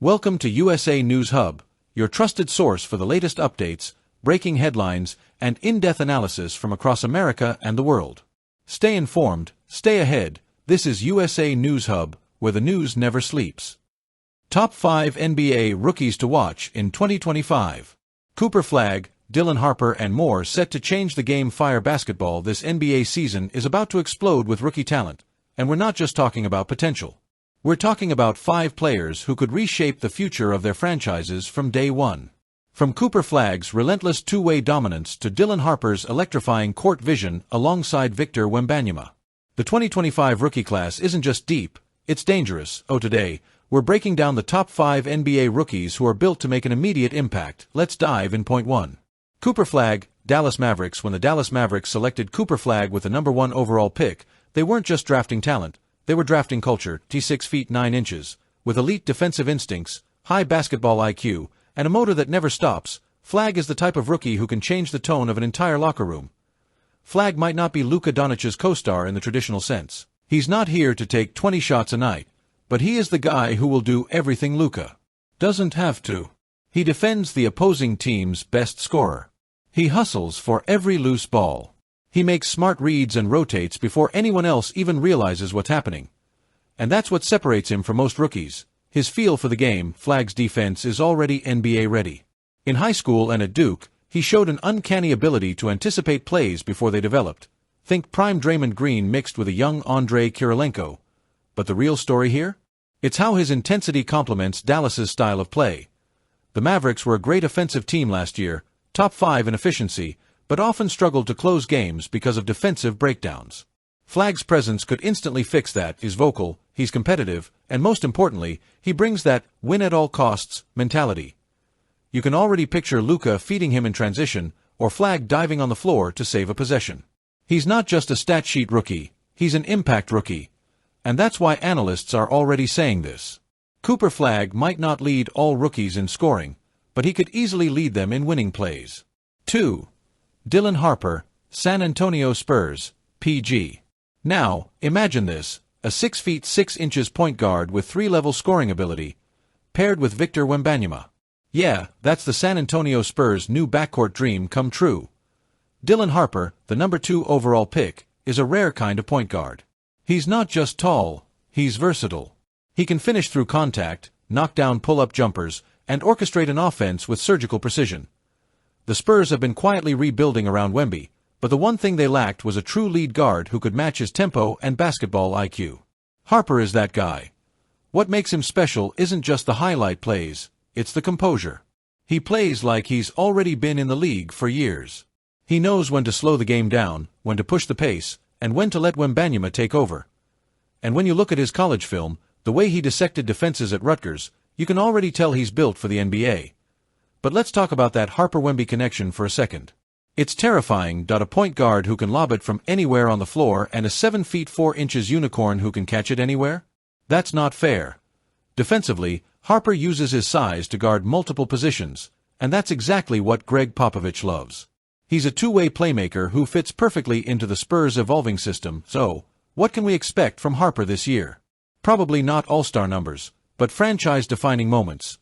Welcome to USA News Hub, your trusted source for the latest updates, breaking headlines, and in-depth analysis from across America and the world. Stay informed, stay ahead. This is USA News Hub, where the news never sleeps. Top 5 NBA rookies to watch in 2025. Cooper Flagg, Dylan Harper, and more set to change the game. Fire basketball. This NBA season is about to explode with rookie talent, and we're not just talking about potential. We're talking about 5 players who could reshape the future of their franchises from day one. From Cooper Flagg's relentless two-way dominance to Dylan Harper's electrifying court vision alongside Victor Wembanyama. The 2025 rookie class isn't just deep, it's dangerous. Today, we're breaking down the top 5 NBA rookies who are built to make an immediate impact. Let's dive in. Point 1. Cooper Flagg, Dallas Mavericks. When the Dallas Mavericks selected Cooper Flagg with the number 1 overall pick, they weren't just drafting talent. They were drafting culture. 6 feet 9 inches, with elite defensive instincts, high basketball IQ, and a motor that never stops. Flagg is the type of rookie who can change the tone of an entire locker room. Flagg might not be Luka Doncic's co-star in the traditional sense. He's not here to take 20 shots a night, but he is the guy who will do everything Luka doesn't have to. He defends the opposing team's best scorer. He hustles for every loose ball. He makes smart reads and rotates before anyone else even realizes what's happening. And that's what separates him from most rookies. His feel for the game. Flagg's defense is already NBA ready. In high school and at Duke, he showed an uncanny ability to anticipate plays before they developed. Think prime Draymond Green mixed with a young Andrei Kirilenko. But the real story here? It's how his intensity complements Dallas's style of play. The Mavericks were a great offensive team last year, top 5 in efficiency, but often struggled to close games because of defensive breakdowns. Flagg's presence could instantly fix that. He's vocal, he's competitive, and most importantly, he brings that win-at-all-costs mentality. You can already picture Luka feeding him in transition, or Flagg diving on the floor to save a possession. He's not just a stat sheet rookie, he's an impact rookie. And that's why analysts are already saying this. Cooper Flagg might not lead all rookies in scoring, but he could easily lead them in winning plays. 2. Dylan Harper, San Antonio Spurs, PG. Now, imagine this, a 6 feet 6 inches point guard with 3-level scoring ability, paired with Victor Wembanyama. Yeah, that's the San Antonio Spurs' new backcourt dream come true. Dylan Harper, the number 2 overall pick, is a rare kind of point guard. He's not just tall, he's versatile. He can finish through contact, knock down pull-up jumpers, and orchestrate an offense with surgical precision. The Spurs have been quietly rebuilding around Wemby, but the one thing they lacked was a true lead guard who could match his tempo and basketball IQ. Harper is that guy. What makes him special isn't just the highlight plays, it's the composure. He plays like he's already been in the league for years. He knows when to slow the game down, when to push the pace, and when to let Wembanyama take over. And when you look at his college film, the way he dissected defenses at Rutgers, you can already tell he's built for the NBA. But let's talk about that Harper-Wemby connection for a second. It's terrifying. A point guard who can lob it from anywhere on the floor and a 7 feet 4 inches unicorn who can catch it anywhere? That's not fair. Defensively, Harper uses his size to guard multiple positions, and that's exactly what Greg Popovich loves. He's a two-way playmaker who fits perfectly into the Spurs' evolving system. So, what can we expect from Harper this year? Probably not all-star numbers, but franchise-defining moments.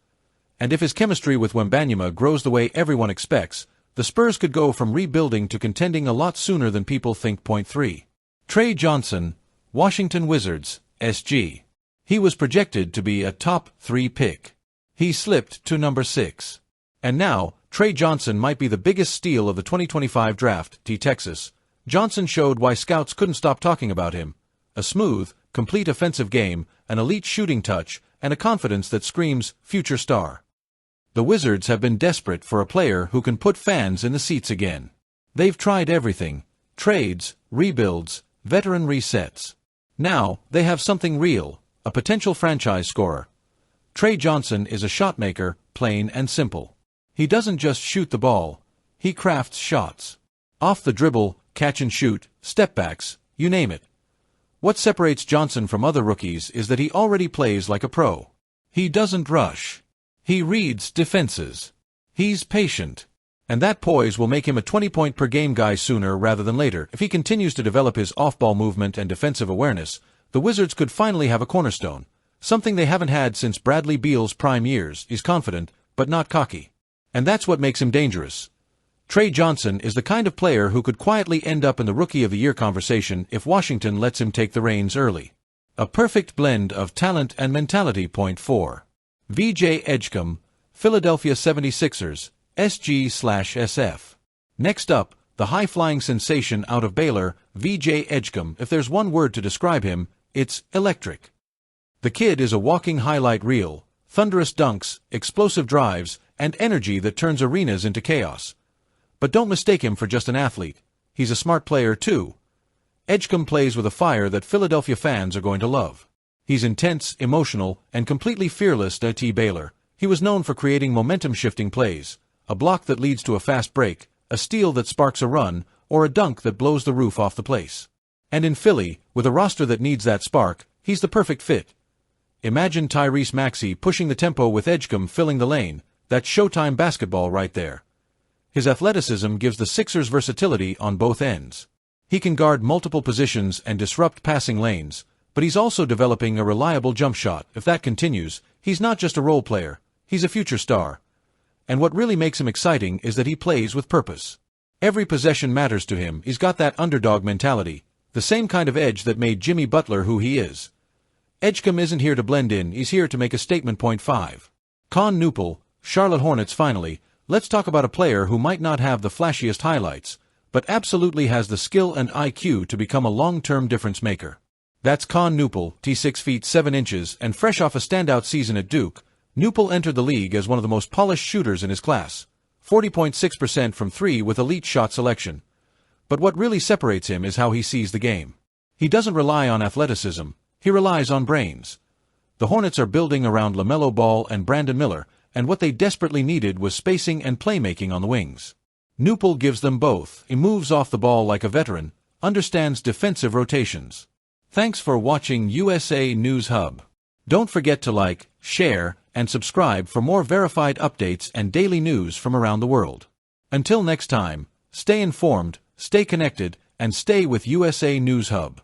And if his chemistry with Wembanyama grows the way everyone expects, the Spurs could go from rebuilding to contending a lot sooner than people think. Point 3. Trey Johnson, Washington Wizards, SG. He was projected to be a top 3 pick. He slipped to number 6. And now, Trey Johnson might be the biggest steal of the 2025 draft. Texas. Johnson showed why scouts couldn't stop talking about him. A smooth, complete offensive game, an elite shooting touch, and a confidence that screams future star. The Wizards have been desperate for a player who can put fans in the seats again. They've tried everything: trades, rebuilds, veteran resets. Now, they have something real, a potential franchise scorer. Trey Johnson is a shotmaker, plain and simple. He doesn't just shoot the ball, he crafts shots. Off the dribble, catch and shoot, step-backs, you name it. What separates Johnson from other rookies is that he already plays like a pro. He doesn't rush. He reads defenses. He's patient. And that poise will make him a 20-point-per-game guy sooner rather than later. If he continues to develop his off-ball movement and defensive awareness, the Wizards could finally have a cornerstone, Something they haven't had since Bradley Beal's prime years. He's confident, but not cocky. And that's what makes him dangerous. Trey Johnson is the kind of player who could quietly end up in the Rookie of the Year conversation if Washington lets him take the reins early. A perfect blend of talent and mentality. Point 4. VJ Edgecombe, Philadelphia 76ers, SG/SF. Next up, the high-flying sensation out of Baylor, VJ Edgecombe. If there's one word to describe him, it's electric. The kid is a walking highlight reel, thunderous dunks, explosive drives, and energy that turns arenas into chaos. But don't mistake him for just an athlete. He's a smart player too. Edgecombe plays with a fire that Philadelphia fans are going to love. He's intense, emotional, and completely fearless. At Baylor, he was known for creating momentum-shifting plays, a block that leads to a fast break, a steal that sparks a run, or a dunk that blows the roof off the place. And in Philly, with a roster that needs that spark, he's the perfect fit. Imagine Tyrese Maxey pushing the tempo with Edgecombe filling the lane. That's Showtime basketball right there. His athleticism gives the Sixers versatility on both ends. He can guard multiple positions and disrupt passing lanes, but he's also developing a reliable jump shot. If that continues, he's not just a role player, he's a future star. And what really makes him exciting is that he plays with purpose. Every possession matters to him. He's got that underdog mentality, the same kind of edge that made Jimmy Butler who he is. Edgecombe isn't here to blend in, he's here to make a statement. Point 5. Knueppel, Charlotte Hornets. Finally, let's talk about a player who might not have the flashiest highlights, but absolutely has the skill and IQ to become a long-term difference maker. That's Knueppel, 6 feet 7 inches, and fresh off a standout season at Duke, Knueppel entered the league as one of the most polished shooters in his class, 40.6% from 3 with elite shot selection. But what really separates him is how he sees the game. He doesn't rely on athleticism, he relies on brains. The Hornets are building around LaMelo Ball and Brandon Miller, and what they desperately needed was spacing and playmaking on the wings. Knueppel gives them both. He moves off the ball like a veteran, understands defensive rotations. Thanks for watching USA News Hub. Don't forget to like, share, and subscribe for more verified updates and daily news from around the world. Until next time, stay informed, stay connected, and stay with USA News Hub.